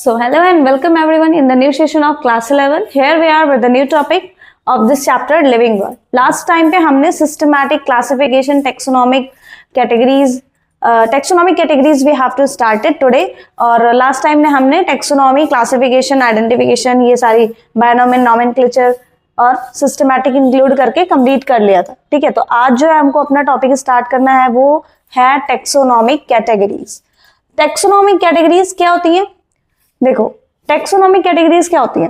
So hello and welcome everyone in the new session of class 11. Here we are with the new topic of this chapter, living world. Last time पे हमने systematic classification, taxonomic categories we have to start it today. और last time में हमने taxonomy, classification, identification ये सारी binomial, nomenclature और systematic include करके complete कर लिया था. ठीक है, तो आज जो है हमको अपना टॉपिक स्टार्ट करना है वो है taxonomic categories. Taxonomic categories क्या होती है? देखो टेक्सोनॉमिक कैटेगरीज क्या होती है.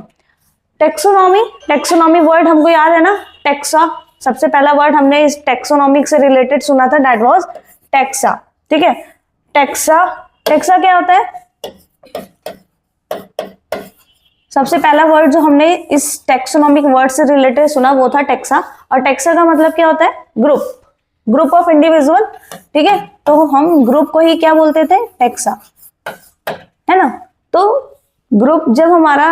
टेक्सोनॉमी वर्ड हमको याद है ना, टेक्सा. सबसे पहला वर्ड हमने इस टेक्सोनॉमिक से रिलेटेड सुना था, दैट वाज टेक्सा. ठीक है, टेक्सा क्या होता है? सबसे पहला वर्ड जो हमने इस टेक्सोनॉमिक वर्ड से रिलेटेड सुना वो था टेक्सा. और टेक्सा का मतलब क्या होता है? Group of individual. ठीक है, तो हम ग्रुप को ही क्या बोलते थे? टेक्सा, है ना. तो ग्रुप जब हमारा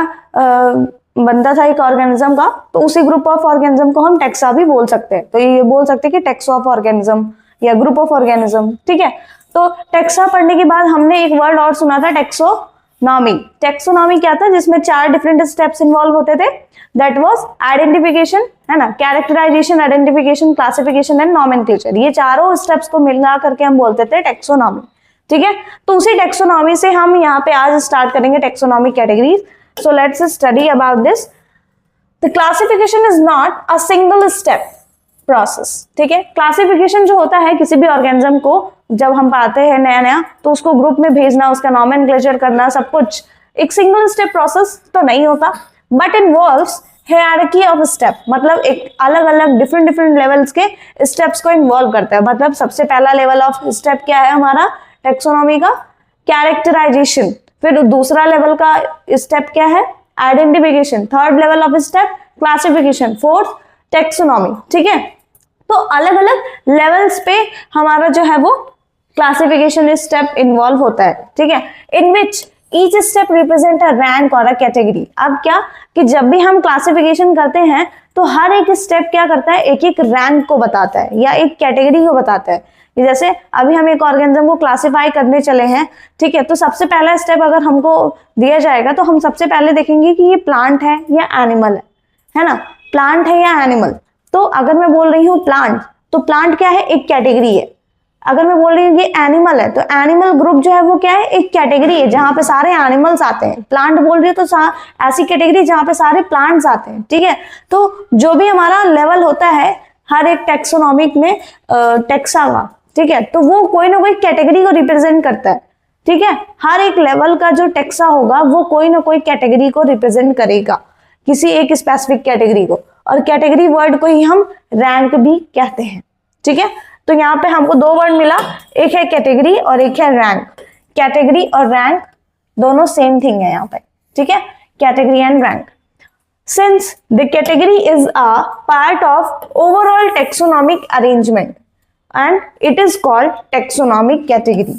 बनता था एक ऑर्गेनिज्म का, तो उसी ग्रुप ऑफ ऑर्गेनिज्म को हम टेक्सा भी बोल सकते हैं. तो ये बोल सकते हैं कि टेक्सो ऑफ ऑर्गेनिज्म या ग्रुप ऑफ ऑर्गेनिज्म. ठीक है, तो टेक्सा पढ़ने के बाद हमने एक वर्ड और सुना था, टेक्सोनॉमी. टेक्सोनॉमी क्या था? जिसमें 4 डिफरेंट स्टेप्स इन्वॉल्व होते थे. दैट वाज आइडेंटिफिकेशन, है ना, characterization, identification, classification and nomenclature. ये चारों स्टेप्स को मिला करके हम बोलते थे टेक्सोनॉमी. ठीक है, तो उसी टेक्सोनॉमी से हम यहाँ पे आज स्टार्ट करेंगे taxonomic categories. So let's study about this. The classification is not a single step process. ठीक है, क्लासिफिकेशन जो होता है किसी भी ऑर्गेनिज्म को जब हम पाते हैं नया तो उसको ग्रुप में भेजना, उसका नॉमेनक्लेचर करना, सब कुछ एक सिंगल स्टेप प्रोसेस तो नहीं होता, but involves hierarchy of step. मतलब एक अलग अलग डिफरेंट लेवल्स के स्टेप्स को इन्वॉल्व करता है. मतलब सबसे पहला लेवल ऑफ स्टेप क्या है हमारा टेक्सोनॉमी का? कैरेक्टराइजेशन. फिर दूसरा लेवल का स्टेप क्या है? Identification. Third level of step classification. Fourth taxonomy. ठीक है, तो अलग अलग लेवल्स पे हमारा जो है वो क्लासिफिकेशन स्टेप इन्वॉल्व होता है. ठीक है, in which each step represent a rank और अ कैटेगरी. अब क्या कि जब भी हम क्लासिफिकेशन करते हैं तो हर एक स्टेप क्या करता है? एक एक रैंक को बताता है या एक कैटेगरी को बताता है. जैसे अभी हम एक ऑर्गेनिज्म को क्लासिफाई करने चले हैं. ठीक है, तो सबसे पहला स्टेप अगर हमको दिया जाएगा तो हम सबसे पहले देखेंगे कि ये प्लांट है या एनिमल है ना. प्लांट है या एनिमल. तो अगर मैं बोल रही हूँ प्लांट, तो प्लांट क्या है? एक कैटेगरी है. अगर मैं बोल रही हूँ कि एनिमल है, तो एनिमल ग्रुप जो है वो क्या है? एक कैटेगरी है जहां पे सारे एनिमल्स आते हैं. प्लांट बोल रही है तो ऐसी कैटेगरी जहां पे सारे प्लांट्स आते हैं. ठीक है, तो जो भी हमारा लेवल होता है हर एक टेक्सोनॉमिक में टेक्सा का, ठीक है, तो वो कोई ना कोई कैटेगरी को रिप्रेजेंट करता है. ठीक है, हर एक लेवल का जो टेक्सा होगा वो कोई ना कोई कैटेगरी को रिप्रेजेंट करेगा, किसी एक स्पेसिफिक कैटेगरी को. और कैटेगरी वर्ड को ही हम रैंक भी कहते हैं. ठीक है, तो यहाँ पे हमको 2 वर्ड मिला, एक है कैटेगरी और एक है रैंक. कैटेगरी और रैंक दोनों सेम थिंग है यहाँ पे. ठीक है, category and rank. Since the category is a part of overall taxonomic arrangement and it is called taxonomic category.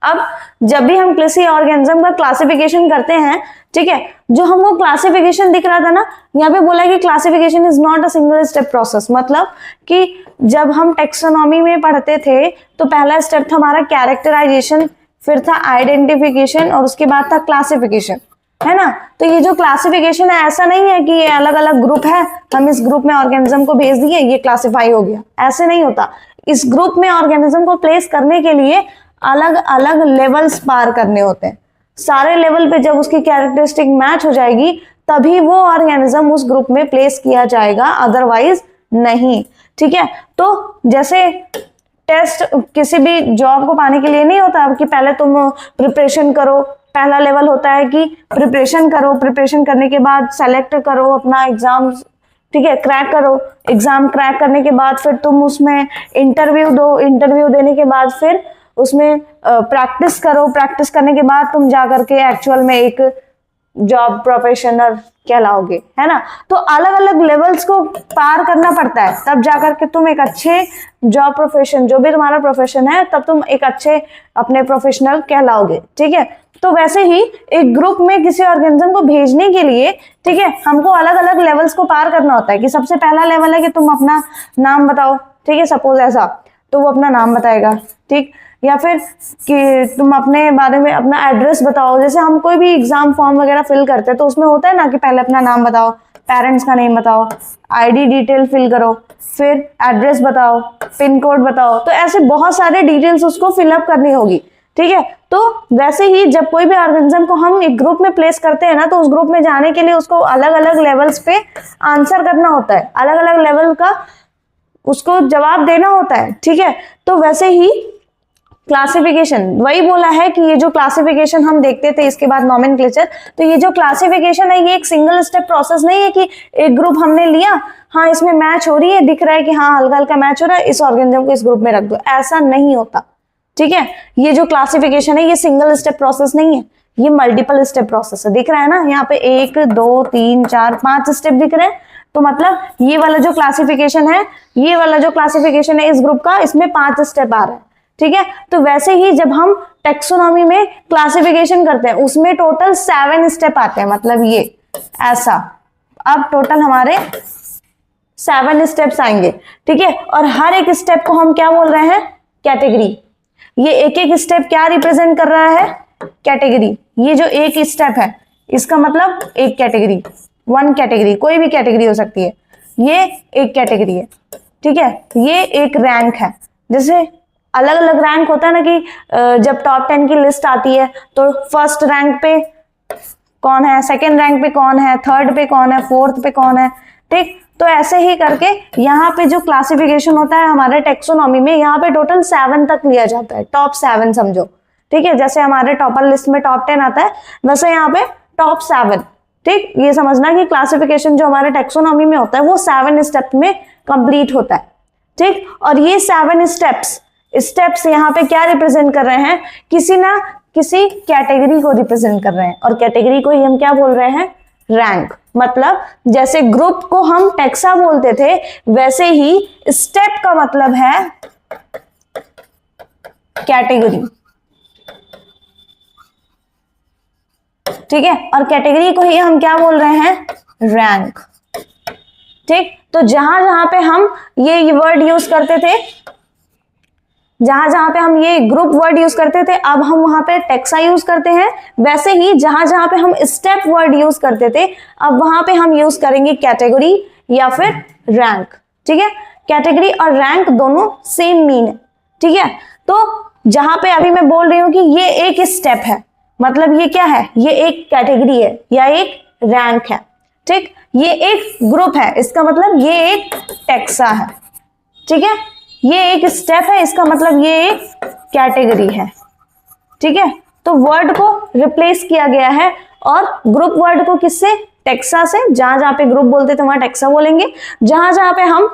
अब जब भी हम किसी ऑर्गेनिज्म का क्लासिफिकेशन करते हैं, ठीक है, जो हमको क्लासिफिकेशन दिख रहा था ना, यहाँ पे बोला कि classification is not a single step process. मतलब कि जब हम टेक्सोनॉमी में पढ़ते थे तो पहला स्टेप था हमारा कैरेक्टराइजेशन, फिर था आइडेंटिफिकेशन और उसके बाद था क्लासिफिकेशन, है ना. तो ये जो क्लासिफिकेशन है ऐसा नहीं है कि ये अलग अलग ग्रुप है, हम इस ग्रुप में ऑर्गेनिज्म को भेज दिए, ये क्लासिफाई हो गया. ऐसे नहीं होता. इस ग्रुप में ऑर्गेनिज्म को प्लेस करने के लिए अलग अलग लेवल्स पार करने होते हैं. सारे लेवल पे जब उसकी कैरेक्टरिस्टिक मैच हो जाएगी तभी वो ऑर्गेनिज्म उस ग्रुप में प्लेस किया जाएगा, अदरवाइज नहीं. ठीक है, तो जैसे टेस्ट किसी भी जॉब को पाने के लिए नहीं होता कि पहले तुम प्रिपरेशन करो. पहला लेवल होता है कि प्रिपरेशन करो, प्रिपरेशन करने के बाद सेलेक्ट करो अपना एग्जाम, ठीक है, क्रैक करो. एग्जाम क्रैक करने के बाद फिर तुम उसमें इंटरव्यू दो. इंटरव्यू देने के बाद फिर उसमें प्रैक्टिस करो. प्रैक्टिस करने के बाद तुम जाकर के एक्चुअल में एक जॉब प्रोफेशनल कहलाओगे, है ना. तो अलग अलग लेवल्स को पार करना पड़ता है, तब जाकर के तुम एक अच्छे जॉब प्रोफेशन, जो भी तुम्हारा प्रोफेशन है, तब तुम एक अच्छे अपने प्रोफेशनल कहलाओगे. ठीक है, तो वैसे ही एक ग्रुप में किसी ऑर्गेनिज्म को भेजने के लिए, ठीक है, हमको अलग अलग लेवल्स को पार करना होता है. कि सबसे पहला लेवल है कि तुम अपना नाम बताओ. ठीक है, सपोज ऐसा तो वो अपना नाम बताएगा, ठीक। या फिर कि तुम अपने बारे में अपना एड्रेस बताओ, जैसे हम कोई भी एग्जाम फॉर्म वगैरह फिल करते हैं तो उसमें होता है ना कि पहले अपना नाम बताओ, पेरेंट्स का नेम बताओ, आईडी डिटेल फिल करो, फिर एड्रेस बताओ, पिन कोड बताओ, तो ऐसे बहुत सारे डिटेल्स उसको फिलअप करनी होगी, ठीक है। तो वैसे ही जब कोई भी ऑर्गेनिज्म को हम एक ग्रुप में प्लेस करते हैं ना, तो उस ग्रुप में जाने के लिए उसको अलग अलग लेवल्स पे आंसर करना होता है, अलग अलग लेवल का उसको जवाब देना होता है, ठीक है। तो वैसे ही क्लासिफिकेशन, वही बोला है कि ये जो क्लासिफिकेशन हम देखते थे, इसके बाद नॉमेनक्लेचर, तो ये जो क्लासिफिकेशन है ये एक सिंगल स्टेप प्रोसेस नहीं है कि एक ग्रुप हमने लिया, हाँ इसमें मैच हो रही है, दिख रहा है कि हाँ हल्का हल्का मैच हो रहा है, इस ऑर्गेनिज्म को इस ग्रुप में रख दो, ऐसा नहीं होता, ठीक है। ये जो क्लासिफिकेशन है ये सिंगल स्टेप प्रोसेस नहीं है, ये मल्टीपल स्टेप प्रोसेस है। दिख रहा है ना यहाँ पे 1 2 3 4 5 स्टेप दिख रहे हैं, तो मतलब ये वाला जो क्लासिफिकेशन है, ये वाला जो क्लासिफिकेशन है इस ग्रुप का, इसमें 5 स्टेप आ रहा है, ठीक है। तो वैसे ही जब हम टेक्सोनॉमी में क्लासिफिकेशन करते हैं उसमें टोटल 7 स्टेप आते हैं, मतलब ये ऐसा, अब टोटल हमारे 7 स्टेप्स आएंगे, ठीक है। और हर एक स्टेप को हम क्या बोल रहे हैं, कैटेगरी। ये एक एक स्टेप क्या रिप्रेजेंट कर रहा है, कैटेगरी। ये जो एक स्टेप है इसका मतलब एक कैटेगरी, 1 कैटेगरी, कोई भी कैटेगरी हो सकती है, ये एक कैटेगरी है, ठीक है। ये एक रैंक है, जैसे अलग अलग रैंक होता है ना कि जब टॉप 10 की लिस्ट आती है तो फर्स्ट रैंक पे कौन है, सेकंड रैंक पे कौन है, थर्ड पे कौन है, फोर्थ पे कौन है, ठीक। तो ऐसे ही करके यहाँ पे जो क्लासिफिकेशन होता है हमारे टेक्सोनॉमी में, यहाँ पे टोटल 7 तक लिया जाता है, टॉप 7 समझो, ठीक है। जैसे हमारे टॉपर लिस्ट में टॉप 10 आता है, वैसे यहाँ पे टॉप 7, ठीक। ये समझना कि क्लासिफिकेशन जो हमारे टेक्सोनॉमी में होता है वो 7 स्टेप में कंप्लीट होता है, ठीक। और ये 7 स्टेप्स यहाँ पे क्या रिप्रेजेंट कर रहे हैं, किसी ना किसी कैटेगरी को रिप्रेजेंट कर रहे हैं, और कैटेगरी को ही हम क्या बोल रहे हैं, रैंक। मतलब जैसे ग्रुप को हम टेक्सा बोलते थे, वैसे ही स्टेप का मतलब है कैटेगरी, ठीक है। और कैटेगरी को ही हम क्या बोल रहे हैं, रैंक, ठीक। तो जहां जहां पे हम ये वर्ड यूज करते थे, जहां जहां पे हम ये ग्रुप वर्ड यूज करते थे, अब हम वहां पे टेक्सा यूज करते हैं। वैसे ही जहां जहां पे हम स्टेप वर्ड यूज करते थे, अब वहां पे हम यूज करेंगे कैटेगरी या फिर रैंक, ठीक है। कैटेगरी और रैंक दोनों सेम मीन है, ठीक है। तो जहां पे अभी मैं बोल रही हूं कि ये एक स्टेप है, मतलब ये क्या है, ये एक कैटेगरी है या एक रैंक है, ठीक। ये एक ग्रुप है, इसका मतलब ये एक टेक्सा है, ठीक है। ये एक स्टेप है, इसका मतलब ये एक कैटेगरी है, ठीक है। तो वर्ड को रिप्लेस किया गया है, और ग्रुप वर्ड को किससे, टेक्सा से। जहां जहां पे ग्रुप बोलते थे वहां टेक्सा बोलेंगे, जहां जहां पे हम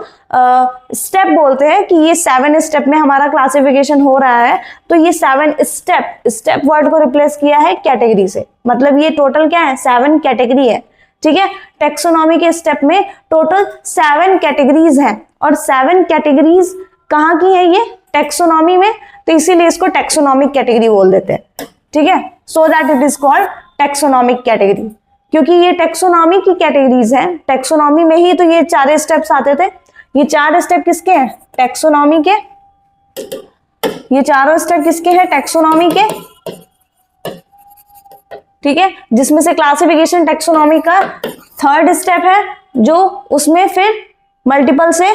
स्टेप बोलते हैं कि ये 7 स्टेप में हमारा क्लासिफिकेशन हो रहा है, तो ये 7 स्टेप वर्ड को रिप्लेस किया है कैटेगरी से। मतलब ये टोटल क्या है, 7 कैटेगरी है, ठीक है। टेक्सोनॉमी के स्टेप में टोटल 7 कैटेगरीज हैं, और 7 कैटेगरीज कहाँ की है, ये टेक्सोनॉमी में, तो इसीलिए इसको टेक्सोनॉमिक कैटेगरी बोल देते हैं, ठीक है। So that it is called taxonomic category, क्योंकि ये टेक्सोनॉमी की कैटेगरीज हैं। टेक्सोनॉमी में ही तो ये 4 स्टेप्स आते थे। ये 4 स्टेप किसके हैं, टेक्सोनॉमी के। ये चारों स्टेप किसके हैं, टेक्सोनॉमी के, ठीक है। जिसमें से क्लासिफिकेशन टेक्सोनॉमी का 3rd स्टेप है, जो उसमें फिर मल्टीपल से,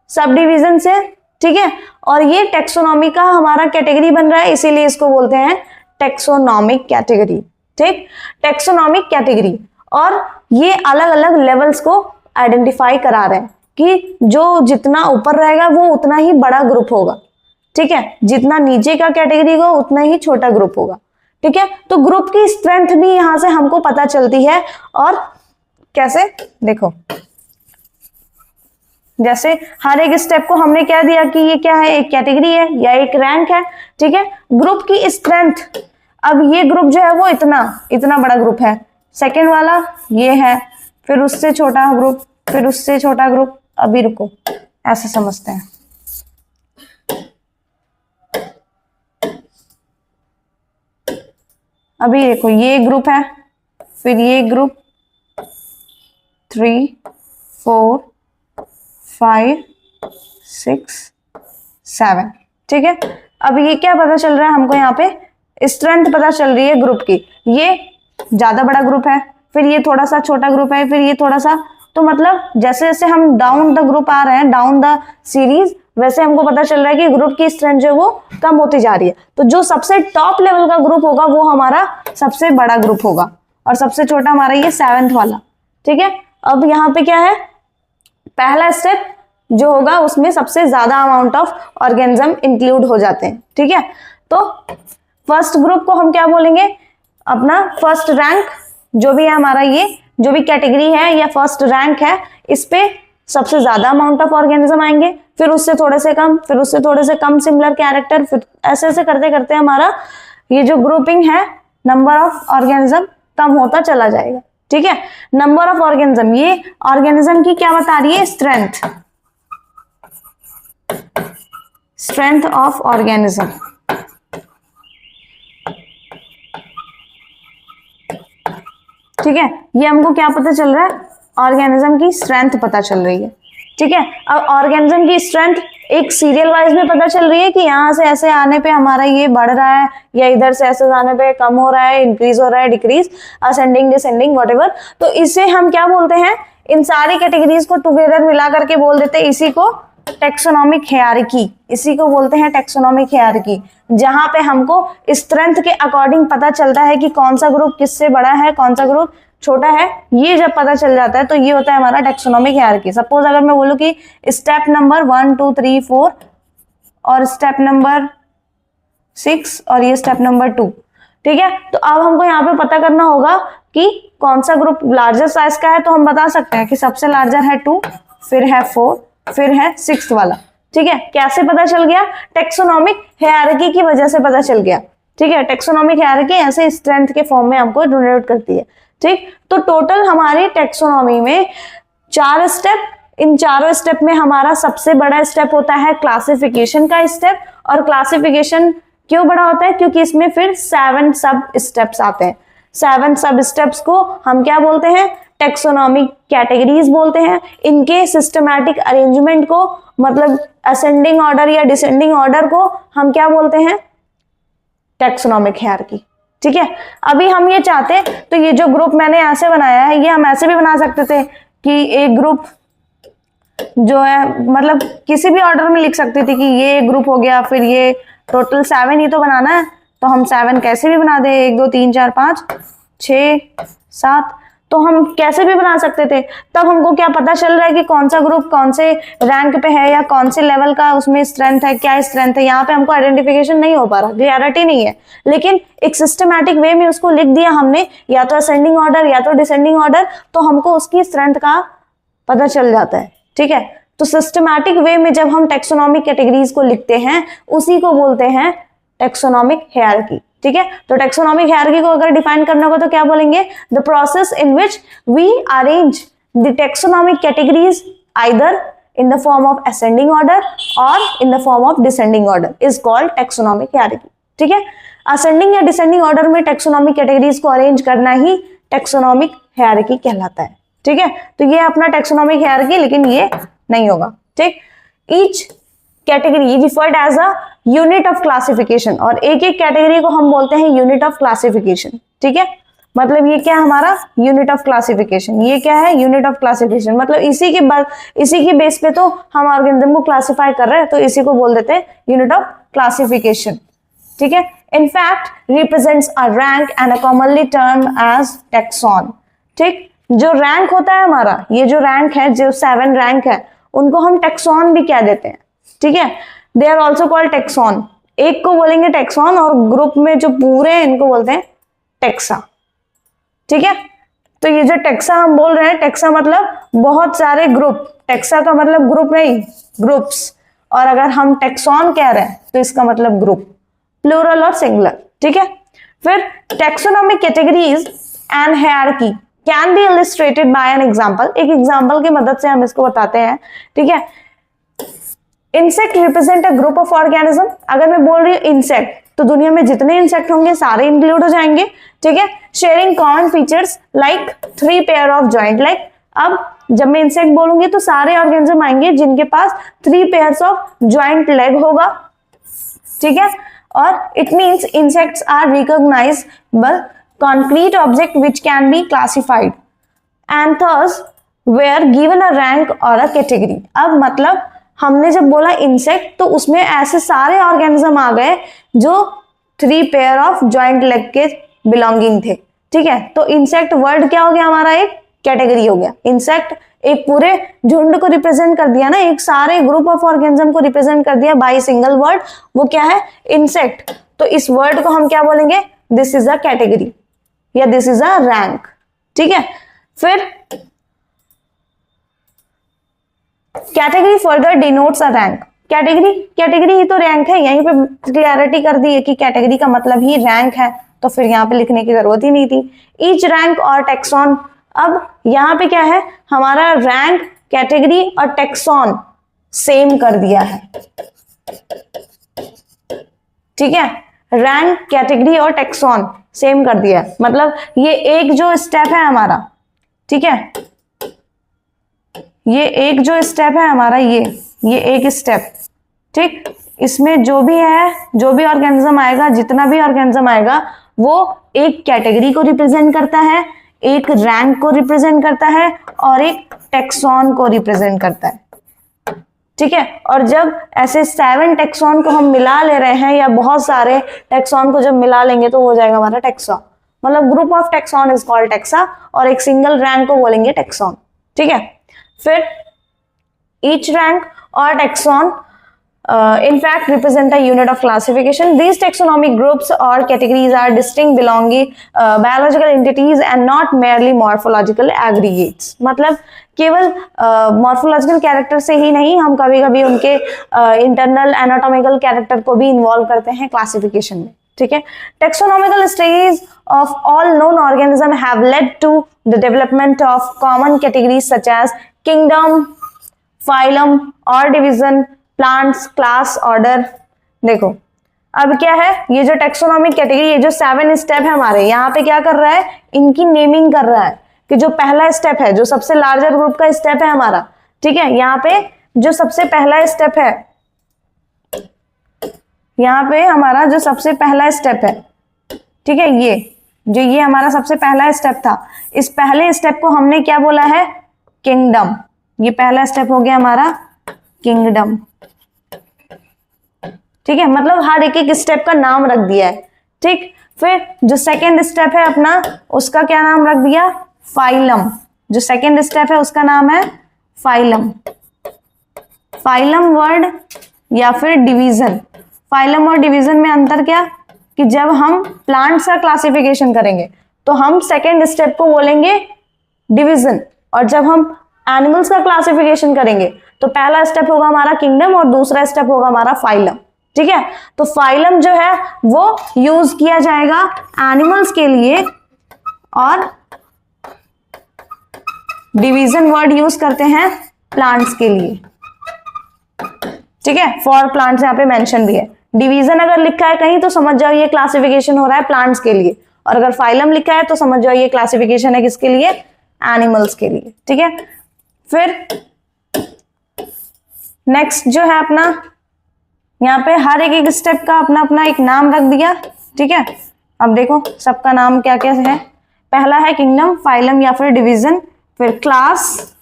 सब डिवीजन से, ठीक है। और ये टेक्सोनॉमी का हमारा कैटेगरी बन रहा है, इसीलिए इसको बोलते हैं टेक्सोनॉमिक कैटेगरी, ठीक। टेक्सोनॉमिक कैटेगरी, और ये अलग अलग लेवल्स को आइडेंटिफाई करा रहे हैं कि जो जितना ऊपर रहेगा वो उतना ही बड़ा ग्रुप होगा, ठीक है। जितना नीचे का कैटेगरी होगा उतना ही छोटा ग्रुप होगा, ठीक है। तो ग्रुप की स्ट्रेंथ भी यहां से हमको पता चलती है। और कैसे, देखो, जैसे हर एक स्टेप को हमने क्या दिया कि ये क्या है, एक कैटेगरी है या एक रैंक है, ठीक है। ग्रुप की स्ट्रेंथ, अब ये ग्रुप जो है वो इतना बड़ा ग्रुप है, सेकंड वाला ये है, फिर उससे छोटा ग्रुप, फिर उससे छोटा ग्रुप। अभी रुको, ऐसे समझते हैं। अभी देखो, ये ग्रुप है, फिर ये ग्रुप, 3 4 5 6 7, ठीक है। अब ये क्या पता चल रहा है हमको, यहाँ पे स्ट्रेंथ पता चल रही है ग्रुप की, ये ज्यादा बड़ा ग्रुप है, फिर ये थोड़ा सा छोटा ग्रुप है, फिर ये थोड़ा सा, तो मतलब जैसे जैसे हम डाउन द ग्रुप आ रहे हैं, डाउन द सीरीज, वैसे हमको पता चल रहा है कि ग्रुप की स्ट्रेंथ जो है वो कम होती जा रही है। तो जो सबसे टॉप लेवल का ग्रुप होगा वो हमारा सबसे बड़ा ग्रुप होगा, और सबसे छोटा हमारा ये 7th वाला, ठीक है। अब यहाँ पे क्या है, पहला स्टेप जो होगा उसमें सबसे ज्यादा अमाउंट ऑफ ऑर्गेनिज्म इंक्लूड हो जाते हैं, ठीक है। तो फर्स्ट ग्रुप को हम क्या बोलेंगे, अपना फर्स्ट रैंक जो भी है हमारा, ये जो भी कैटेगरी है या फर्स्ट रैंक है, इस पे सबसे ज्यादा अमाउंट ऑफ ऑर्गेनिज्म आएंगे, फिर उससे थोड़े से कम, फिर उससे थोड़े से कम सिमिलर कैरेक्टर, फिर ऐसे ऐसे करते करते हमारा ये जो ग्रुपिंग है नंबर ऑफ ऑर्गेनिज्म कम होता चला जाएगा, ठीक है। नंबर ऑफ ऑर्गेनिज्म, ये ऑर्गेनिज्म की क्या बता रही है, स्ट्रेंथ, स्ट्रेंथ ऑफ ऑर्गेनिज्म, ठीक है। ये हमको क्या पता चल रहा है, ऑर्गेनिज्म की स्ट्रेंथ पता चल रही है, ठीक है। अब ऑर्गेनिज्म की स्ट्रेंथ एक सीरियल वाइज में पता चल रही है कि यहाँ से ऐसे आने पे हमारा ये बढ़ रहा है, या इधर से ऐसे आने पे कम हो रहा है, इंक्रीज हो रहा है, डिक्रीज, असेंडिंग, डिसेंडिंग, व्हाटएवर। तो इसे हम क्या बोलते हैं, इन सारी कैटेगरीज को टुगेदर मिला करके बोल देते हैं, इसी को टेक्सोनोमिक हायरार्की, इसी को बोलते हैं टेक्सोनोमिक हायरार्की, जहां पे हमको स्ट्रेंथ के अकॉर्डिंग पता चलता है कि कौन सा ग्रुप किससे बड़ा है, कौन सा ग्रुप छोटा है। ये जब पता चल जाता है तो ये होता है हमारा टेक्सोनोमिक हायरार्की। सपोज अगर मैं बोलूं कि स्टेप नंबर 1 2 3 4 और स्टेप नंबर 6 और ये स्टेप नंबर 2, ठीक है। तो अब हमको यहाँ पे पता करना होगा कि कौन सा ग्रुप लार्जर साइज का है, तो हम बता सकते हैं कि सबसे लार्जर है 2, फिर है 4, फिर है 6th वाला, ठीक है। कैसे पता चल गया, टेक्सोनोमिक हायरार्की की वजह से पता चल गया, ठीक है। टेक्सोनोमिक हायरार्की ऐसे स्ट्रेंथ के फॉर्म में हमको डिनोट करती है, ठीक। तो टोटल हमारी टेक्सोनोमी में 4 स्टेप, इन चारों स्टेप में हमारा सबसे बड़ा स्टेप होता है क्लासिफिकेशन का स्टेप। और क्लासिफिकेशन क्यों बड़ा होता है, क्योंकि इसमें फिर 7 सब स्टेप्स आते हैं। 7 सब स्टेप्स को हम क्या बोलते हैं, टेक्सोनोमिक कैटेगरीज बोलते हैं। इनके सिस्टमैटिक अरेंजमेंट को, मतलब असेंडिंग ऑर्डर या डिसेंडिंग ऑर्डर को हम क्या बोलते हैं, टेक्सोनोमिक हायरार्की, ठीक है। अभी हम ये चाहते, तो ये जो ग्रुप मैंने ऐसे बनाया है, ये हम ऐसे भी बना सकते थे कि एक ग्रुप जो है, मतलब किसी भी ऑर्डर में लिख सकते थे कि ये ग्रुप हो गया, फिर ये टोटल 7 ही तो बनाना है, तो हम 7 कैसे भी बना दे, 1 2 3 4 5 6 7, तो हम कैसे भी बना सकते थे। तब हमको क्या पता चल रहा है कि कौन सा ग्रुप कौन से रैंक पे है या कौन से लेवल का उसमें स्ट्रेंथ है, क्या स्ट्रेंथ है, यहाँ पे हमको आइडेंटिफिकेशन नहीं हो पा रहा, क्लियरिटी नहीं है। लेकिन एक सिस्टमैटिक वे में उसको लिख दिया हमने, या तो असेंडिंग ऑर्डर या तो डिसेंडिंग ऑर्डर, तो हमको उसकी स्ट्रेंथ का पता चल जाता है, ठीक है। तो सिस्टमैटिक वे में जब हम टेक्सोनोमिक कैटेगरीज को लिखते हैं, उसी को बोलते हैं टेक्सोनोमिक हायरार्की, ठीक है। तो टेक्सोनोमिक हायरार्की को अगर डिफाइन करना होगा तो क्या बोलेंगे, the process in which we arrange the taxonomic categories either in the form of ascending order or in the form of descending order is called taxonomic hierarchy, ठीक है। ascending या descending order में taxonomic categories को arrange करना ही taxonomic hierarchy कहलाता है, ठीक है। तो ये अपना taxonomic hierarchy, लेकिन ये नहीं होगा, ठीक। each category referred as a unit of classification, और एक एक कैटेगरी को हम बोलते हैं unit of classification, ठीक है। मतलब ये क्या हमारा यूनिट ऑफ क्लासिफिकेशन, ये क्या है यूनिट ऑफ क्लासिफिकेशन, मतलब इसी के बेस पे तो हम ऑर्गेनिज्म को क्लासिफाई कर रहे हैं, तो इसी को बोल देते हैं यूनिट ऑफ क्लासिफिकेशन, ठीक है। In fact represents a rank and a commonly term as taxon, ठीक। जो रैंक होता है हमारा, ये जो रैंक है, जो 7 रैंक है, उनको हम टैक्सॉन भी क्या देते हैं, ठीक है। They are also called taxon, एक को बोलेंगे टैक्सॉन, और ग्रुप में जो पूरे हैं इनको बोलते हैं टैक्सा, ठीक है। तो ये जो टेक्सा हम बोल रहे हैं, टेक्सा मतलब बहुत सारे ग्रुप, टेक्सा का मतलब ग्रुप नहीं, ग्रुप्स, और अगर हम टेक्सॉन कह रहे हैं तो इसका मतलब ग्रुप, प्लूरल और सिंगुलर, ठीक है। फिर taxonomic categories and hierarchy can be illustrated bye an example, एक एग्जांपल की मदद से हम इसको बताते हैं, ठीक है। Insect represent a group of organism, अगर मैं बोल रही हूँ इंसेक्ट, तो दुनिया में जितने इंसेक्ट होंगे सारे इंक्लूड हो जाएंगे, ठीक है। Sharing common features like 3 pair of joint, like अब जब मैं इंसेक्ट बोलूंगी तो सारे ऑर्गेनिज्म आएंगे जिनके पास 3 पेयर्स ऑफ जॉइंट लेग होगा, ठीक है। और it means insects are recognizable concrete object which can be classified and thus were given a rank or a category। अब मतलब हमने जब बोला इंसेक्ट तो उसमें ऐसे सारे ऑर्गेनिज्म आ गए जो 3 पेयर ऑफ जॉइंट लेग के बिलोंगिंग थे, ठीक है। तो इंसेक्ट वर्ड क्या हो गया हमारा, एक कैटेगरी हो गया। इंसेक्ट एक पूरे झुंड को रिप्रेजेंट कर दिया ना, एक सारे ग्रुप ऑफ ऑर्गेनिज्म को रिप्रेजेंट कर दिया बाय सिंगल वर्ड, वो क्या है, इंसेक्ट। तो इस वर्ड को हम क्या बोलेंगे, दिस इज अ कैटेगरी या दिस इज अ रैंक, ठीक है। फिर category further denotes a rank. Category ही तो रैंक है, यहीं पे क्लियरिटी कर दी है कि कैटेगरी का मतलब ही रैंक है, तो फिर यहाँ पे लिखने की जरूरत ही नहीं थी। ईच रैंक और टेक्सॉन, अब यहाँ पे क्या है, हमारा रैंक, कैटेगरी और टेक्सॉन सेम कर दिया है, ठीक है। रैंक, कैटेगरी और टेक्सॉन सेम कर दिया, मतलब ये एक जो स्टेप है हमारा, ठीक है, ये एक जो स्टेप है हमारा, ये एक स्टेप, ठीक। इसमें जो भी है, जो भी ऑर्गेनिज्म आएगा, जितना भी ऑर्गेनिज्म आएगा, वो एक कैटेगरी को रिप्रेजेंट करता है, एक रैंक को रिप्रेजेंट करता है और एक टेक्सॉन को रिप्रेजेंट करता है, ठीक है। और जब ऐसे 7 टेक्सॉन को हम मिला ले रहे हैं या बहुत सारे टेक्सॉन को जब मिला लेंगे तो हो जाएगा हमारा टेक्सा, मतलब group of tax on is called taxa, और एक सिंगल रैंक को बोलेंगे टेक्सॉन, ठीक है। फिर ईच रैंक और tax on in fact represent a unit of classification. These taxonomic groups or categories are distinct belonging biological entities and not merely morphological aggregates। मतलब केवल मॉर्फोलॉजिकल कैरेक्टर से ही नहीं, हम कभी कभी उनके इंटरनल एनाटॉमिकल कैरेक्टर को भी इन्वॉल्व करते हैं क्लासिफिकेशन में, ठीक है। Taxonomical stage of all known organism have led to the development of common categories such as kingdom, phylum और डिवीजन, प्लांट्स, क्लास, ऑर्डर। देखो अब क्या है, ये जो टेक्सोनॉमिक कैटेगरी, ये जो 7 स्टेप है हमारे, यहाँ पे क्या कर रहा है, इनकी नेमिंग कर रहा है कि जो पहला स्टेप है, जो सबसे लार्जर ग्रुप का स्टेप है हमारा, ठीक है, यहाँ पे जो सबसे पहला स्टेप है, यहाँ पे हमारा जो सबसे पहला स्टेप है, ठीक है, ये हमारा सबसे पहला स्टेप था, इस पहले स्टेप को हमने क्या बोला है, किंगडम। ये पहला स्टेप हो गया हमारा किंगडम, ठीक है, मतलब हर एक स्टेप का नाम रख दिया है, ठीक। फिर जो सेकेंड स्टेप है अपना, उसका क्या नाम रख दिया, फाइलम। जो सेकेंड स्टेप है उसका नाम है फाइलम। फाइलम वर्ड या फिर डिवीजन। फाइलम और डिवीजन में अंतर क्या, कि जब हम प्लांट्स का क्लासिफिकेशन करेंगे तो हम सेकेंड स्टेप को बोलेंगे डिवीजन, और जब हम एनिमल्स का क्लासिफिकेशन करेंगे तो पहला स्टेप होगा हमारा किंगडम और दूसरा स्टेप होगा हमारा फाइलम, ठीक है। तो फाइलम जो है वो यूज किया जाएगा एनिमल्स के लिए और डिवीजन वर्ड यूज करते हैं प्लांट्स के लिए, ठीक है। फॉर प्लांट्स यहाँ पे मेंशन भी है। डिवीजन अगर लिखा है कहीं तो समझ जाओ ये क्लासिफिकेशन हो रहा है प्लांट्स के लिए, और अगर फाइलम लिखा है तो समझ जाओ ये क्लासिफिकेशन है किसके लिए, एनिमल्स के लिए, ठीक है। फिर नेक्स्ट जो है अपना, यहाँ पे हर एक स्टेप का अपना अपना एक नाम रख दिया, ठीक है। अब देखो सबका नाम क्या क्या है, पहला है किंगडम, फाइलम या फिर डिवीजन, फिर class,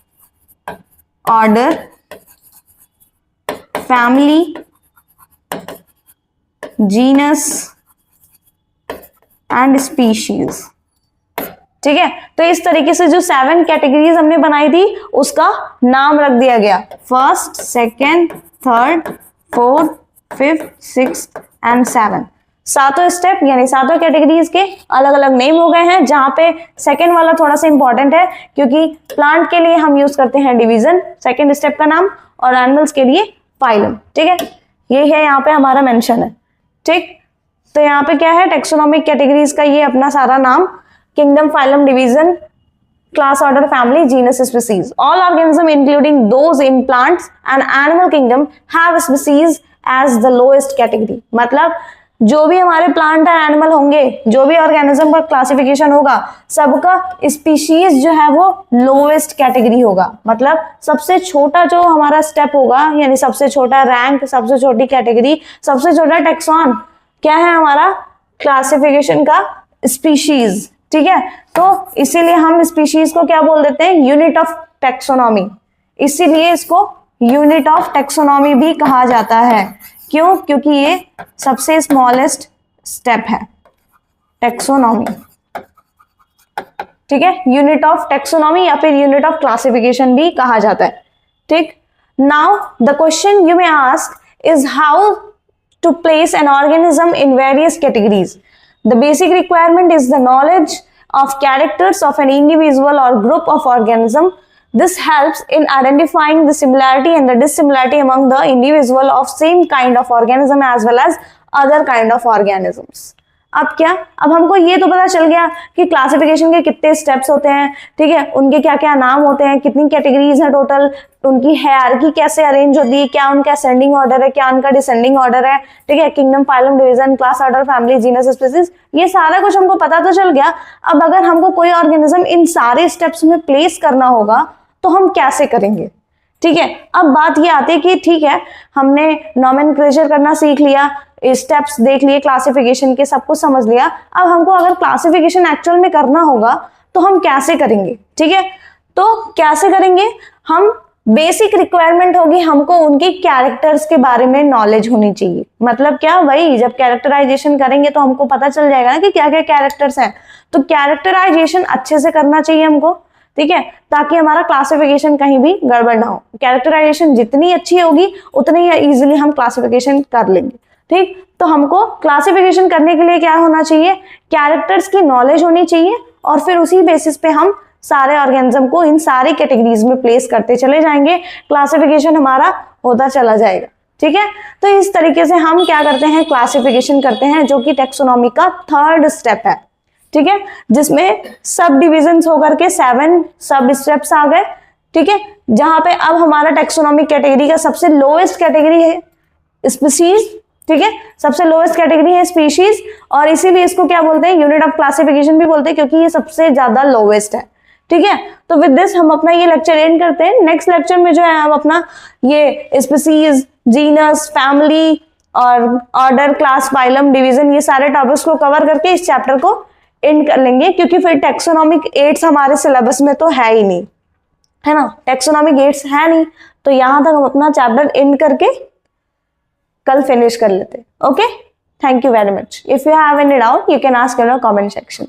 order, family, genus and species, ठीक है। तो इस तरीके से जो 7 कैटेगरीज हमने बनाई थी उसका नाम रख दिया गया, first, second, third, fourth, fifth, sixth and 7। सातों स्टेप यानी सातों कैटेगरीज के अलग अलग नेम हो गए हैं, जहां पे सेकेंड वाला थोड़ा सा इंपॉर्टेंट है क्योंकि प्लांट के लिए हम यूज करते हैं डिवीजन, सेकेंड स्टेप का नाम, और एनिमल्स के लिए फाइलम, ठीक है। ये है यहाँ पे हमारा मेंशन है, ठीक। तो यहाँ पे क्या है, टेक्सोनॉमिक कैटेगरीज का ये अपना सारा नाम, kingdom, phylum, division, class, order, family, genus, species. All organisms including those in plants and animal kingdom have species as the lowest category। मतलब जो भी हमारे प्लांट एंड एनिमल होंगे, जो भी ऑर्गेनिज्म का क्लासिफिकेशन होगा, सबका स्पीशीज जो है वो लोवेस्ट कैटेगरी होगा। मतलब सबसे छोटा जो हमारा स्टेप होगा, यानी सबसे छोटा रैंक, सबसे छोटी कैटेगरी, सबसे छोटा टेक्सॉन क्या है हमारा क्लासिफिकेशन का, स्पीशीज। ठीक है, तो इसीलिए हम स्पीशीज को क्या बोल देते हैं, यूनिट ऑफ टेक्सोनॉमी। इसीलिए इसको यूनिट ऑफ टेक्सोनॉमी भी कहा जाता है। क्यों? क्योंकि ये सबसे स्मॉलेस्ट स्टेप है टेक्सोनॉमी। ठीक है, यूनिट ऑफ टेक्सोनॉमी या फिर यूनिट ऑफ क्लासिफिकेशन भी कहा जाता है। ठीक, now the question you may ask is how to place an organism in various categories. The basic requirement is the knowledge of characters of an individual or group of organism. This helps in identifying the similarity and the dissimilarity among the individual of same kind of organism as well as other kind of organisms. अब क्या, अब हमको ये तो पता चल गया कि क्लासिफिकेशन के कितने स्टेप्स होते हैं, ठीक है, उनके क्या क्या नाम होते हैं, कितनी कैटेगरीज हैं टोटल, उनकी हायरार्की कैसे अरेंज होती है, क्या उनका असेंडिंग ऑर्डर है, क्या उनका डिसेंडिंग ऑर्डर है। ठीक है, kingdom, phylum, division, class, order, family, genus, species, ये सारा कुछ हमको पता तो चल गया। अब अगर हमको कोई ऑर्गेनिज्म इन सारे स्टेप्स में प्लेस करना होगा तो हम कैसे करेंगे। ठीक है, अब बात ये आती है कि ठीक है, हमने नॉमेनक्लेचर करना सीख लिया, स्टेप्स देख लिए क्लासिफिकेशन के, सब कुछ समझ लिया। अब हमको अगर क्लासिफिकेशन एक्चुअल में करना होगा तो हम कैसे करेंगे। ठीक है, तो कैसे करेंगे हम, बेसिक रिक्वायरमेंट होगी हमको उनके कैरेक्टर्स के बारे में नॉलेज होनी चाहिए। मतलब क्या, वही जब कैरेक्टराइजेशन करेंगे तो हमको पता चल जाएगा ना कि क्या क्या कैरेक्टर्स हैं। तो कैरेक्टराइजेशन अच्छे से करना चाहिए हमको, ठीक है, ताकि हमारा क्लासिफिकेशन कहीं भी गड़बड़ ना हो। कैरेक्टराइजेशन जितनी अच्छी होगी उतनी इजीली हम क्लासिफिकेशन कर लेंगे। ठीक, तो हमको क्लासिफिकेशन करने के लिए क्या होना चाहिए, कैरेक्टर्स की नॉलेज होनी चाहिए, और फिर उसी बेसिस पे हम सारे ऑर्गेनिज्म को इन सारी कैटेगरीज में प्लेस करते चले जाएंगे, क्लासिफिकेशन हमारा होता चला जाएगा। ठीक है, तो इस तरीके से हम क्या करते हैं, क्लासिफिकेशन करते हैं, जो कि टेक्सोनॉमी का थर्ड स्टेप है। ठीक है, जिसमें सब डिविजन्स होकर के 7 सब स्टेप्स आ गए। ठीक है, जहां पे अब हमारा टेक्सोनॉमिक कैटेगरी का सबसे लोएस्ट कैटेगरी है स्पीशीज। ठीक है, सबसे लोएस्ट कैटेगरी है स्पीशीज, और इसीलिए इसको क्या बोलते हैं, यूनिट ऑफ क्लासिफिकेशन भी बोलते हैं, क्योंकि ये सबसे ज्यादा लोएस्ट है। ठीक है, तो विद दिस हम अपना ये लेक्चर एंड करते हैं। नेक्स्ट लेक्चर में जो है हम अपना ये स्पीशीज, जीनस, फैमिली और ऑर्डर, क्लास, फाइलम, डिवीजन, ये सारे टॉपिक्स को कवर करके इस चैप्टर को एंड कर लेंगे, क्योंकि फिर टेक्सोनॉमिक एड्स हमारे सिलेबस में तो है ही नहीं, है ना, टेक्सोनॉमिक एड्स है नहीं, तो यहां तक हम अपना चैप्टर एंड करके कल फिनिश कर लेते। Okay, thank you very much. If you have any doubt you can ask in the comment section.